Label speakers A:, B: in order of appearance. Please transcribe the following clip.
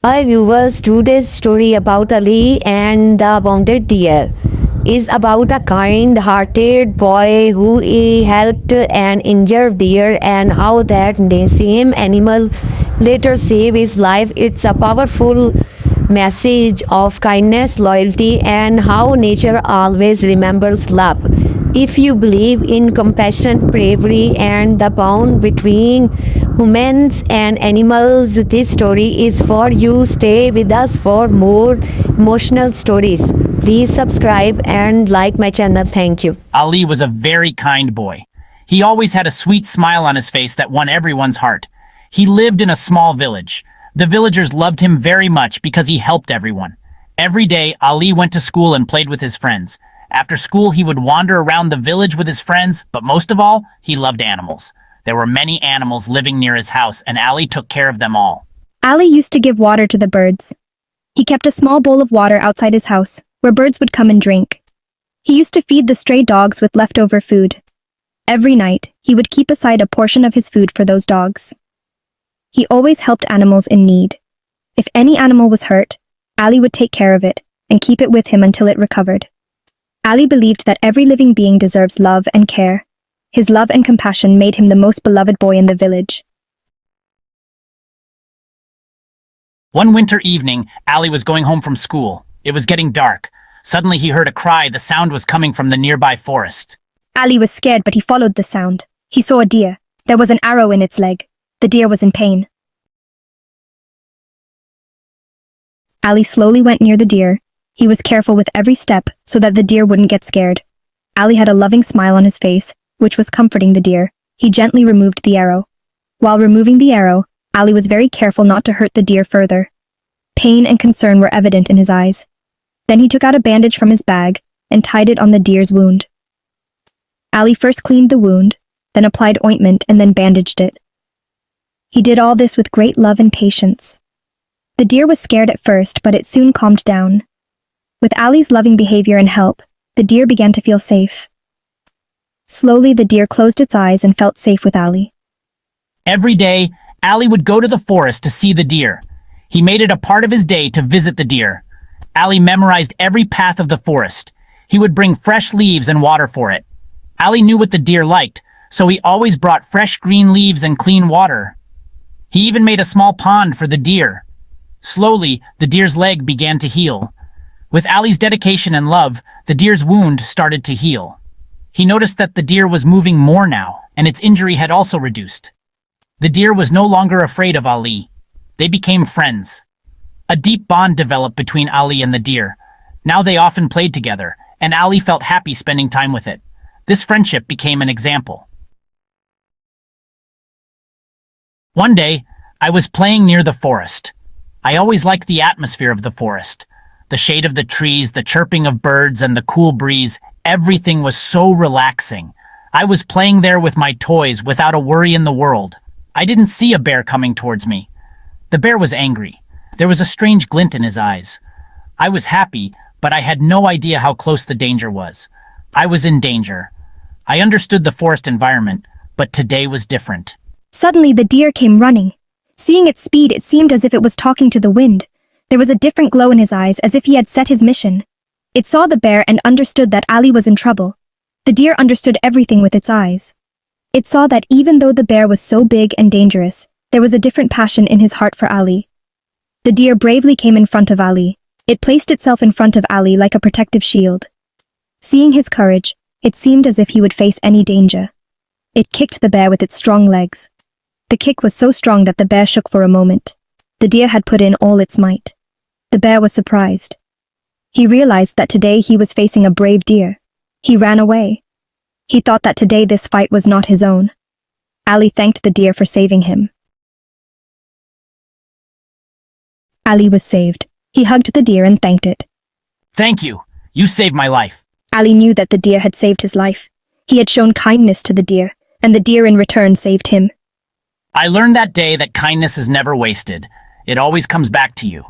A: Hi viewers, today's story about Ali and the wounded deer is about a kind-hearted boy who helped an injured deer and how that same animal later saved his life. It's a powerful message of kindness, loyalty, and how nature always remembers love. If you believe in compassion, bravery, and the bond between humans and animals, this story is for you. Stay with us for more emotional stories. Please subscribe and like my channel. Thank you.
B: Ali was a very kind boy. He always had a sweet smile on his face that won everyone's heart. He lived in a small village. The villagers loved him very much because he helped everyone. Every day, Ali went to school and played with his friends. After school, he would wander around the village with his friends, but most of all, he loved animals. There were many animals living near his house, and Ali took care of them all.
C: Ali used to give water to the birds. He kept a small bowl of water outside his house, where birds would come and drink. He used to feed the stray dogs with leftover food. Every night, he would keep aside a portion of his food for those dogs. He always helped animals in need. If any animal was hurt, Ali would take care of it and keep it with him until it recovered. Ali believed that every living being deserves love and care. His love and compassion made him the most beloved boy in the village.
B: One winter evening, Ali was going home from school. It was getting dark. Suddenly he heard a cry. The sound was coming from the nearby forest.
C: Ali was scared, but he followed the sound. He saw a deer. There was an arrow in its leg. The deer was in pain. Ali slowly went near the deer. He was careful with every step so that the deer wouldn't get scared. Ali had a loving smile on his face, which was comforting the deer. He gently removed the arrow. While removing the arrow, Ali was very careful not to hurt the deer further. Pain and concern were evident in his eyes. Then he took out a bandage from his bag and tied it on the deer's wound. Ali first cleaned the wound, then applied ointment and then bandaged it. He did all this with great love and patience. The deer was scared at first, but it soon calmed down. With Ali's loving behavior and help, the deer began to feel safe. Slowly, the deer closed its eyes and felt safe with Ali.
B: Every day, Ali would go to the forest to see the deer. He made it a part of his day to visit the deer. Ali memorized every path of the forest. He would bring fresh leaves and water for it. Ali knew what the deer liked, so he always brought fresh green leaves and clean water. He even made a small pond for the deer. Slowly, the deer's leg began to heal. With Ali's dedication and love, the deer's wound started to heal. He noticed that the deer was moving more now, and its injury had also reduced. The deer was no longer afraid of Ali. They became friends. A deep bond developed between Ali and the deer. Now they often played together, and Ali felt happy spending time with it. This friendship became an example. One day, I was playing near the forest. I always liked the atmosphere of the forest. The shade of the trees, the chirping of birds, and the cool breeze, everything was so relaxing. I was playing there with my toys without a worry in the world. I didn't see a bear coming towards me. The bear was angry. There was a strange glint in his eyes. I was happy, but I had no idea how close the danger was. I was in danger. I understood the forest environment, but today was different.
C: Suddenly, the deer came running. Seeing its speed, it seemed as if it was talking to the wind. There was a different glow in his eyes, as if he had set his mission. It saw the bear and understood that Ali was in trouble. The deer understood everything with its eyes. It saw that even though the bear was so big and dangerous, there was a different passion in his heart for Ali. The deer bravely came in front of Ali. It placed itself in front of Ali like a protective shield. Seeing his courage, it seemed as if he would face any danger. It kicked the bear with its strong legs. The kick was so strong that the bear shook for a moment. The deer had put in all its might. The bear was surprised. He realized that today he was facing a brave deer. He ran away. He thought that today this fight was not his own. Ali thanked the deer for saving him. Ali was saved. He hugged the deer and thanked it.
B: Thank you. You saved my life.
C: Ali knew that the deer had saved his life. He had shown kindness to the deer, and the deer in return saved him.
B: I learned that day that kindness is never wasted. It always comes back to you.